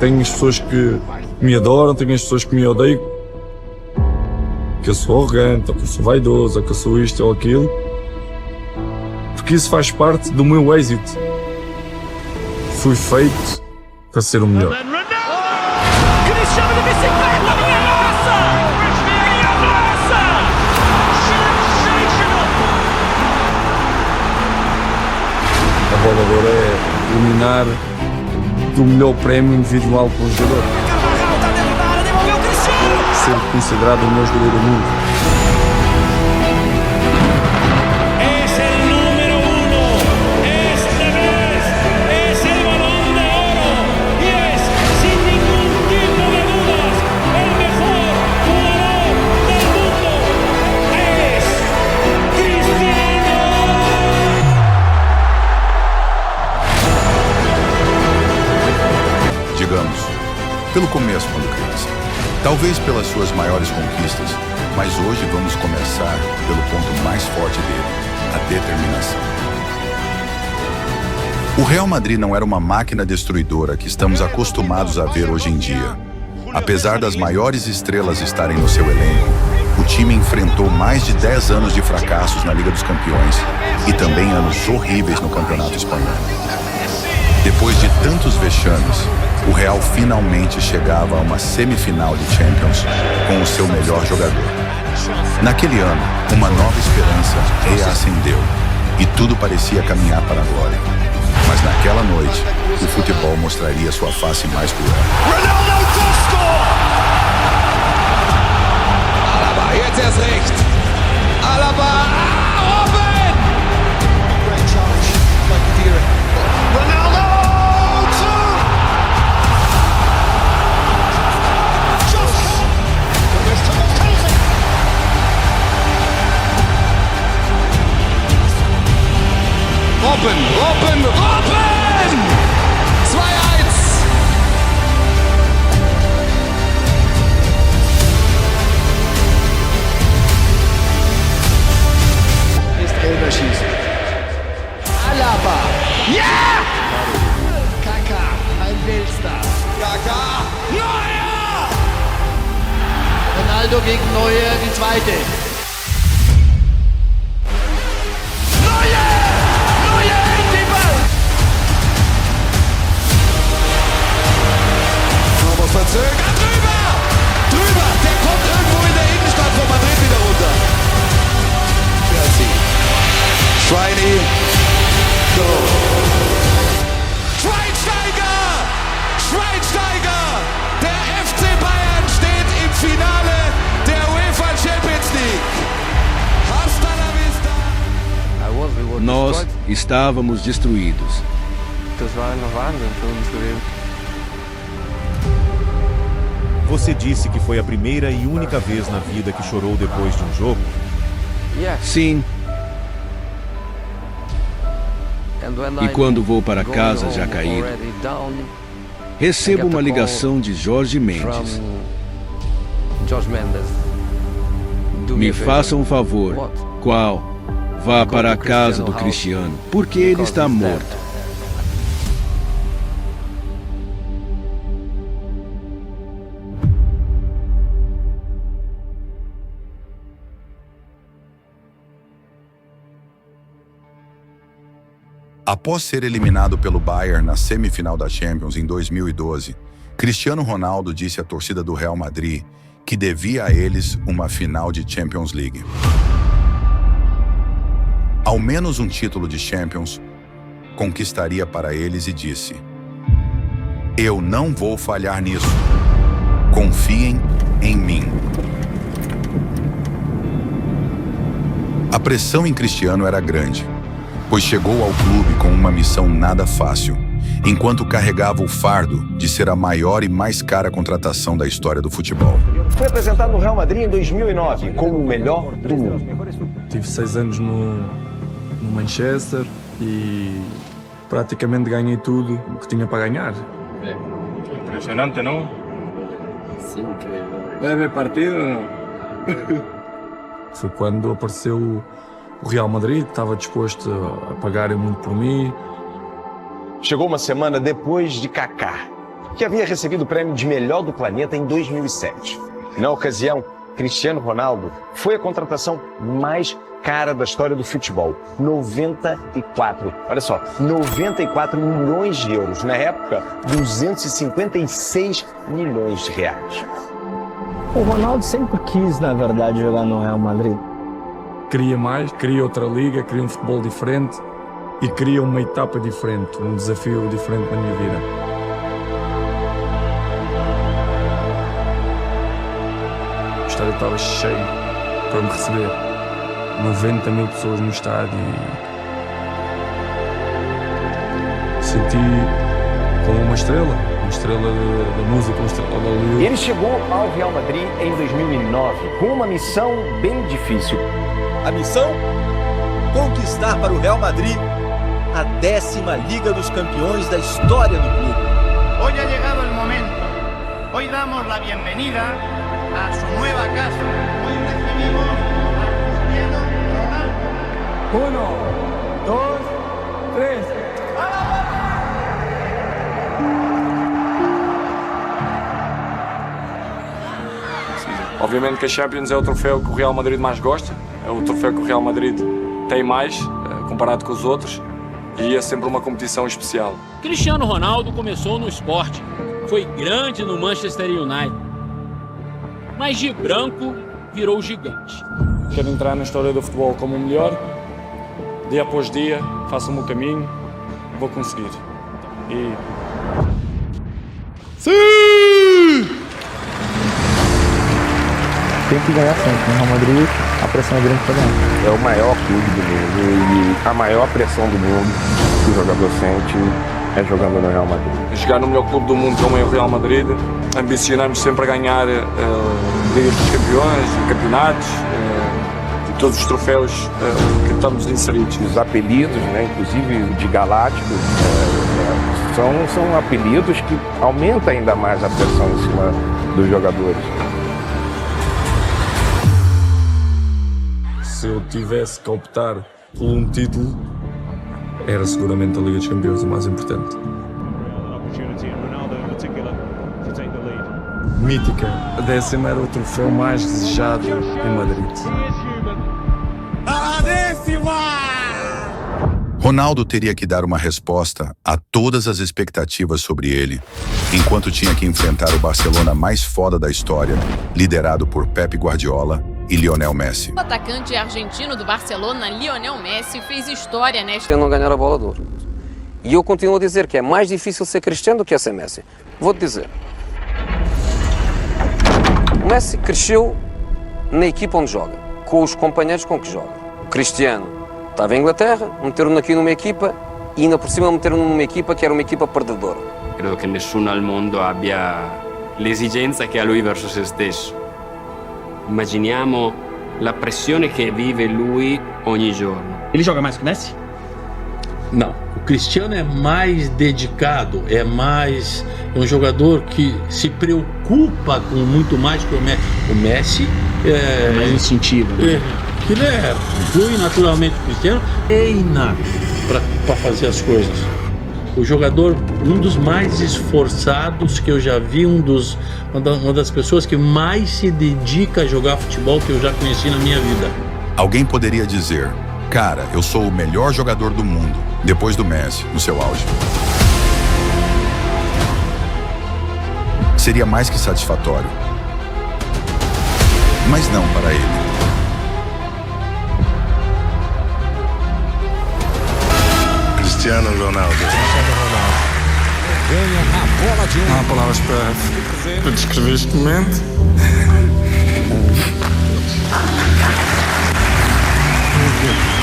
Tenho as pessoas que me adoram, tenho as pessoas que me odeiam, que eu sou arrogante, ou que eu sou vaidoso, ou que eu sou isto ou aquilo, porque isso faz parte do meu êxito. Fui feito para ser o melhor. A bola de ouro é eliminar do melhor prémio individual para um jogador. Ser considerado o melhor jogador do mundo. Digamos, pelo começo quando criança. Talvez pelas suas maiores conquistas, mas hoje vamos começar pelo ponto mais forte dele, a determinação. O Real Madrid não era uma máquina destruidora que estamos acostumados a ver hoje em dia. Apesar das maiores estrelas estarem no seu elenco, o time enfrentou mais de 10 anos de fracassos na Liga dos Campeões e também anos horríveis no Campeonato Espanhol. Depois de tantos vexames, o Real finalmente chegava a uma semifinal de Champions com o seu melhor jogador. Naquele ano, uma nova esperança reacendeu e tudo parecia caminhar para a glória. Mas naquela noite, o futebol mostraria sua face mais cruel. Ronaldo does score! Alaba, jetzt erst recht. Alaba, Robben! Great challenge by Khedira. Ronaldo! Robben! 2-1! Ist Elberschießen. Alaba! Ja! Kaká, ein Weltstar. Kaká! Neuer! Ronaldo gegen Neuer, die zweite. Verzögert drüber! Der kommt irgendwo in der Innenstadt von Madrid wieder runter. Schweini, go! Schweinsteiger! Der FC Bayern steht im Finale der UEFA Champions League. Hasta la vista! Nós estávamos destruídos. Das war einfach Wahnsinn für uns gewesen. Você disse que foi a primeira e única vez na vida que chorou depois de um jogo? Sim. E quando vou para casa já caído, recebo uma ligação de Jorge Mendes. Me faça um favor. Qual? Vá para a casa do Cristiano, porque ele está morto. Após ser eliminado pelo Bayern na semifinal da Champions em 2012, Cristiano Ronaldo disse à torcida do Real Madrid que devia a eles uma final de Champions League. Ao menos um título de Champions conquistaria para eles e disse: "Eu não vou falhar nisso. Confiem em mim." A pressão em Cristiano era grande, pois chegou ao clube com uma missão nada fácil, enquanto carregava o fardo de ser a maior e mais cara contratação da história do futebol. Foi apresentado no Real Madrid em 2009 como o melhor do mundo. Tive 6 anos no Manchester e praticamente ganhei tudo o que tinha para ganhar. Impressionante, não? Sim, incrível. Vai ver partido ou não? Foi quando apareceu o Real Madrid, que estava disposto a pagar muito por mim. Chegou uma semana depois de Kaká. que havia recebido o prêmio de melhor do planeta em 2007. Na ocasião, Cristiano Ronaldo foi a contratação mais cara da história do futebol. 94 milhões de euros. Na época, 256 milhões de reais. O Ronaldo sempre quis, na verdade, jogar no Real Madrid. Queria mais, queria outra liga, queria um futebol diferente e queria uma etapa diferente, um desafio diferente na minha vida. O estádio estava cheio para me receber. 90 mil pessoas no estádio e senti como uma estrela da música, uma estrela da Hollywood. Ele chegou ao Real Madrid em 2009 com uma missão bem difícil. A missão? Conquistar para o Real Madrid a 10ª Liga dos Campeões da história do clube. Hoy ha llegado el momento. Hoy damos la bienvenida a su nueva casa. Hoy recibimos a Cristiano Ronaldo. 1, 2, 3. Obviamente que a Champions é o troféu que o Real Madrid mais gosta, é o troféu que o Real Madrid tem mais, comparado com os outros, e é sempre uma competição especial. Cristiano Ronaldo começou no esporte, foi grande no Manchester United, mas de branco virou gigante. Quero entrar na história do futebol como o melhor, dia após dia, faço o meu caminho, vou conseguir. E... Tem que ganhar sempre. No Real Madrid, a pressão é grande para ganhar. É o maior clube do mundo e a maior pressão do mundo que o jogador sente é jogando no Real Madrid. Jogar no melhor clube do mundo como é o Real Madrid, ambicionamos sempre a ganhar Ligas dos Campeões, campeonatos e todos os troféus que estamos inseridos. Os apelidos, né, inclusive de Galáctico, são apelidos que aumentam ainda mais a pressão em cima dos jogadores. Se eu tivesse que optar por um título, era seguramente a Liga dos Campeões o mais importante. Mítica, a 10ª era o troféu mais desejado em Madrid. A 10ª! Ronaldo teria que dar uma resposta a todas as expectativas sobre ele, enquanto tinha que enfrentar o Barcelona mais foda da história, liderado por Pep Guardiola e Lionel Messi. O atacante argentino do Barcelona, Lionel Messi, fez história nesta... não ganhar a bola de ouro. E eu continuo a dizer que é mais difícil ser Cristiano do que ser Messi. Vou-te dizer. O Messi cresceu na equipa onde joga, com os companheiros com que joga. O Cristiano estava em Inglaterra, meteram-no aqui numa equipa e ainda por cima meteram-no numa equipa que era uma equipa perdedora. Credo che nessuno al mondo abbia l'esigenza che ha lui verso se stesso. Immaginiamo la pressione che vive lui ogni giorno. Ele joga mais que o Messi? Não. O Cristiano é mais dedicado, é um jogador que se preocupa com muito mais que o Messi. O Messi é mais instintivo, né? Ele flui naturalmente. O Cristiano treina para fazer as coisas. O jogador, um dos mais esforçados que eu já vi, uma das pessoas que mais se dedica a jogar futebol que eu já conheci na minha vida. Alguém poderia dizer, cara, eu sou o melhor jogador do mundo, depois do Messi, no seu auge. Seria mais que satisfatório. Mas não para ele. Cristiano Ronaldo. Ganha a bola de ouro. Não há palavras para descrever este momento.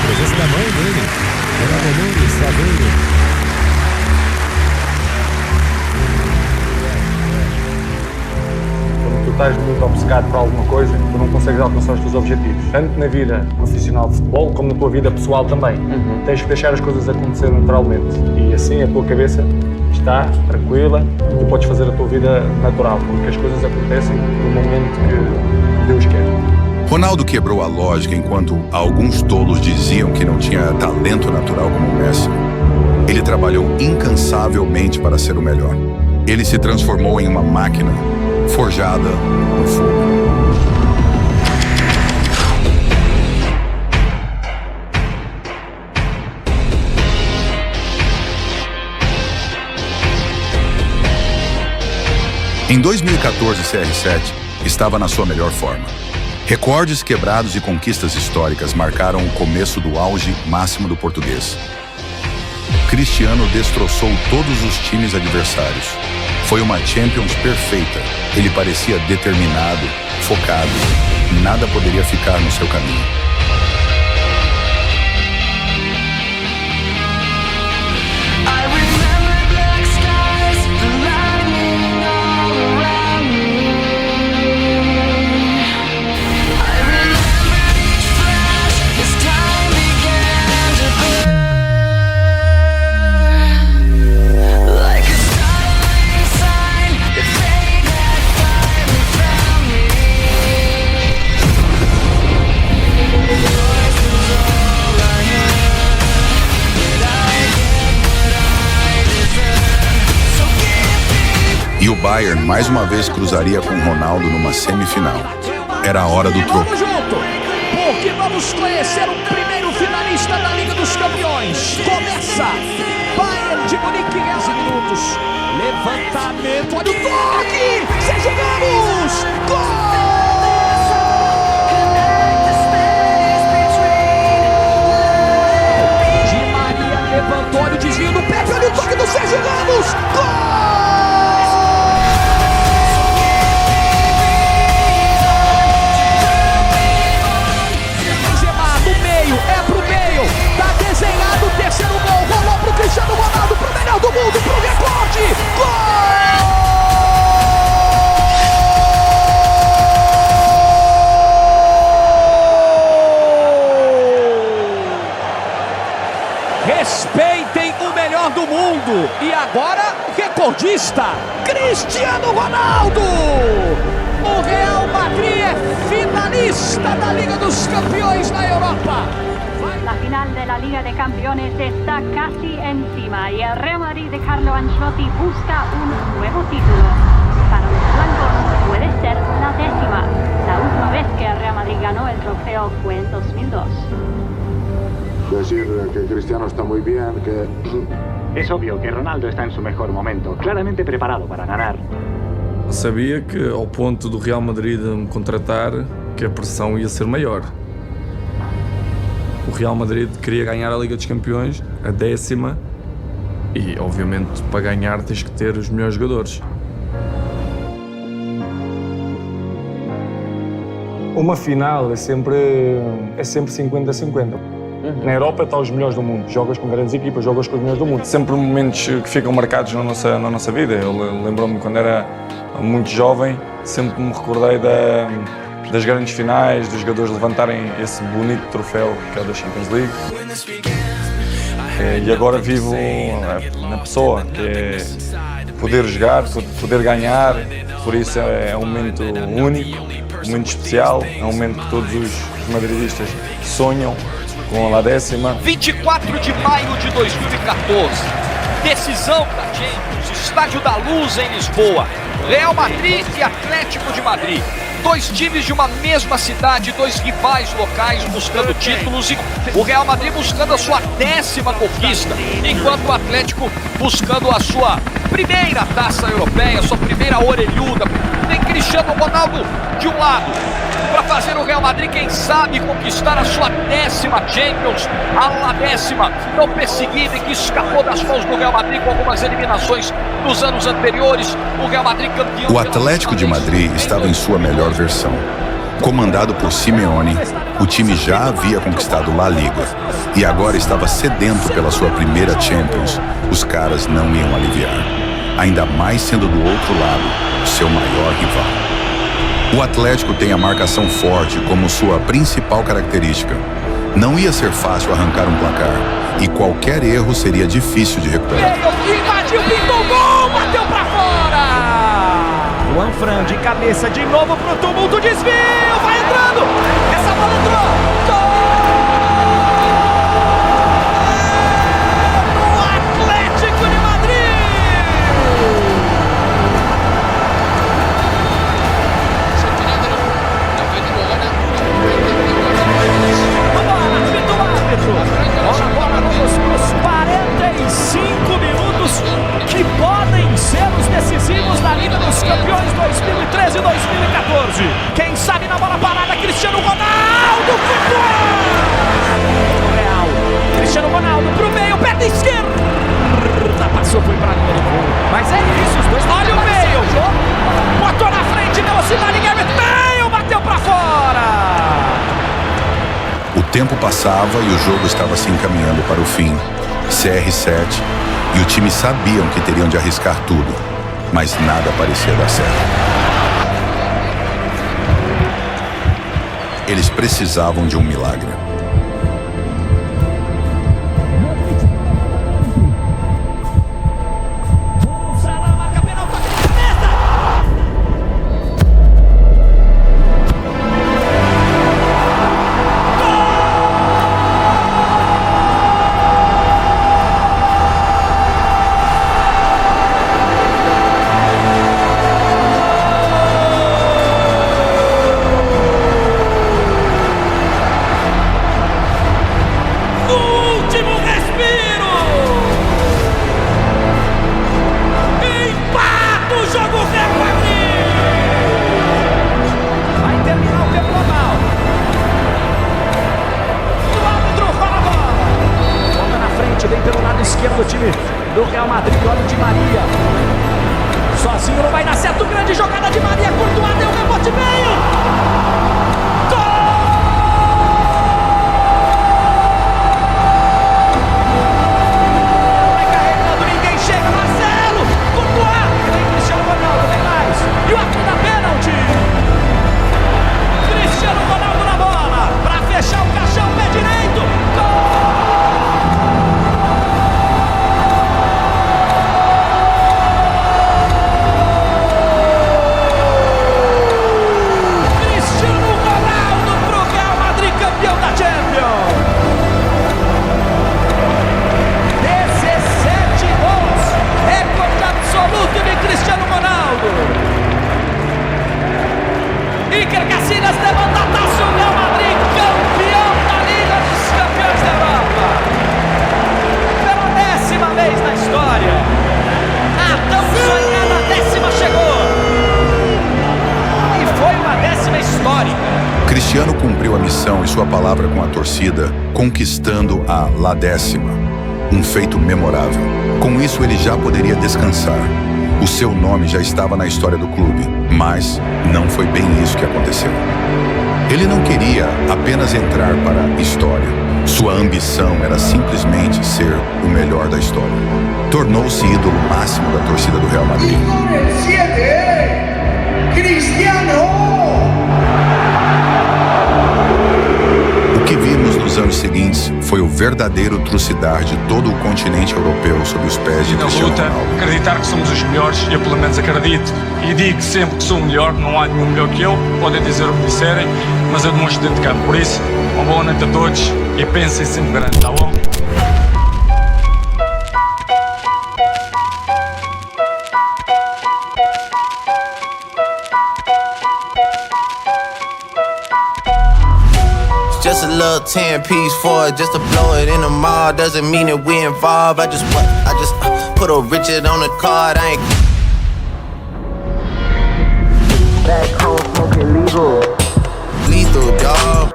Presença da mãe dele. Está vendo? Quando tu estás muito obcecado por alguma coisa, tu não consegues alcançar os teus objetivos. Tanto na vida profissional de futebol, como na tua vida pessoal também. Tens que deixar as coisas acontecer naturalmente. E assim a tua cabeça está tranquila e tu podes fazer a tua vida natural, porque as coisas acontecem no momento que Deus quer. Ronaldo quebrou a lógica enquanto alguns tolos diziam que não tinha talento natural como o Messi. Ele trabalhou incansavelmente para ser o melhor. Ele se transformou em uma máquina forjada no fogo. Em 2014, CR7 estava na sua melhor forma. Recordes quebrados e conquistas históricas marcaram o começo do auge máximo do português. Cristiano destroçou todos os times adversários. Foi uma Champions perfeita. Ele parecia determinado, focado. Nada poderia ficar no seu caminho. E o Bayern mais uma vez cruzaria com Ronaldo numa semifinal. Era a hora do troco. Vamos junto, porque vamos conhecer o primeiro finalista da Liga dos Campeões. Começa Bayern de Munique, 15 minutos. Levantamento, olha o toque! Sérgio Ramos! Gol! Di Maria levantou, olha o desvio do Pepe, olha o toque do Sérgio Ramos! Gol! É pro meio, tá desenhado o terceiro gol, rolou pro Cristiano Ronaldo, pro melhor do mundo, pro recorde, gol! Respeitem o melhor do mundo, e agora o recordista, Cristiano Ronaldo! O Real Madrid é finalista da Liga dos Campeões da Europa. La final de la Liga de Campeones está casi encima y el Real Madrid de Carlo Ancelotti busca un nuevo título. Para los blancos puede ser la 10ª. La última vez que el Real Madrid ganó el trofeo fue en 2002. Decir que Cristiano está muy bien, que... Es obvio que Ronaldo está en su mejor momento, claramente preparado para ganar. Sabia que ao ponto do Real Madrid me contratar, que a pressão ia ser maior. O Real Madrid queria ganhar a Liga dos Campeões, a 10ª, e obviamente para ganhar tens que ter os melhores jogadores. Uma final é sempre 50-50. Na Europa estão os melhores do mundo. Jogas com grandes equipas, jogas com os melhores do mundo. Sempre momentos que ficam marcados na nossa vida. Eu lembro-me quando era muito jovem, sempre me recordei das grandes finais, dos jogadores levantarem esse bonito troféu que é da Champions League. E agora vivo na pessoa, que é poder jogar, poder ganhar. Por isso é um momento único, um momento especial, é um momento que todos os madridistas sonham com a 10ª. 24 de maio de 2014, decisão da Champions, Estádio da Luz em Lisboa, Real Madrid e Atlético de Madrid. Dois times de uma mesma cidade, dois rivais locais buscando títulos e o Real Madrid buscando a sua 10ª conquista, enquanto o Atlético buscando a sua primeira taça europeia, sua primeira orelhuda. Tem Cristiano Ronaldo de um lado, para fazer o Real Madrid, quem sabe, conquistar a sua 10ª Champions, a 10ª, tão perseguida e que escapou das mãos do Real Madrid com algumas eliminações nos anos anteriores. O Real Madrid campeão. O Atlético de Madrid estava em sua melhor versão. Comandado por Simeone, o time já havia conquistado La Liga e agora estava sedento pela sua primeira Champions. Os caras não iam aliviar, ainda mais sendo do outro lado, seu maior rival. O Atlético tem a marcação forte como sua principal característica. Não ia ser fácil arrancar um placar e qualquer erro seria difícil de recuperar. Invadiu, pintou gol, bateu pra fora! Juanfran de cabeça de novo pro tumulto, desvio, vai entrando! Essa bola entrou! Gol! Do Atlético de Madrid! bola parada, Cristiano Ronaldo, Real. Cristiano Ronaldo pro meio, perna esquerda, passou, foi pra linha do gol. Mas é isso, os dois. Olha o meio, botou na frente, velocidade, Gareth Bale, bateu pra fora. O tempo passava e o jogo estava se encaminhando para o fim. CR7 e o time sabiam que teriam de arriscar tudo, mas nada parecia dar certo. Eles precisavam de um milagre. Vem pelo lado esquerdo do time do Real Madrid. Olha o Di Maria. Sozinho não vai dar certo. Grande jogada de Maria. Courtois deu rebote, meio. Vai carregando, ninguém chega. Marcelo. Courtois. Vem Cristiano Ronaldo, vem mais. E o ato da pênalti. Cristiano Ronaldo na bola. Pra fechar o caixão, pé direito. Gol. Iker Casillas levanta a taça, o Real Madrid, campeão da Liga dos Campeões da Europa. Pela 10ª vez na história. A tão sonhada 10ª chegou. E foi uma 10ª histórica. Cristiano cumpriu a missão e sua palavra com a torcida, conquistando a La 10ª. Um feito memorável. Com isso, ele já poderia descansar. O seu nome já estava na história do clube, mas não foi bem isso que aconteceu. Ele não queria apenas entrar para a história. Sua ambição era simplesmente ser o melhor da história. Tornou-se ídolo máximo da torcida do Real Madrid. Cristiano! O que vimos nos anos seguintes foi o verdadeiro trucidar de todo o continente europeu sob os pés de Cristiano Ronaldo. Acreditar que somos os melhores, eu pelo menos acredito e digo sempre que sou o melhor, não há nenhum melhor que eu, podem dizer o que disserem, mas eu demonstro dentro de campo. Por isso, uma boa noite a todos e pensem sempre grande, tá bom? Just a little 10-piece for it, just to blow it in the mall. Doesn't mean that we involved. I just put a Richard on the card. I ain't back home smoking legal, lethal, dog.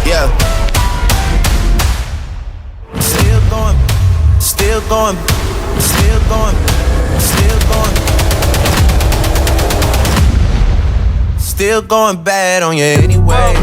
Yeah. Still going, still going, still going, still going. Still going bad on you anyway.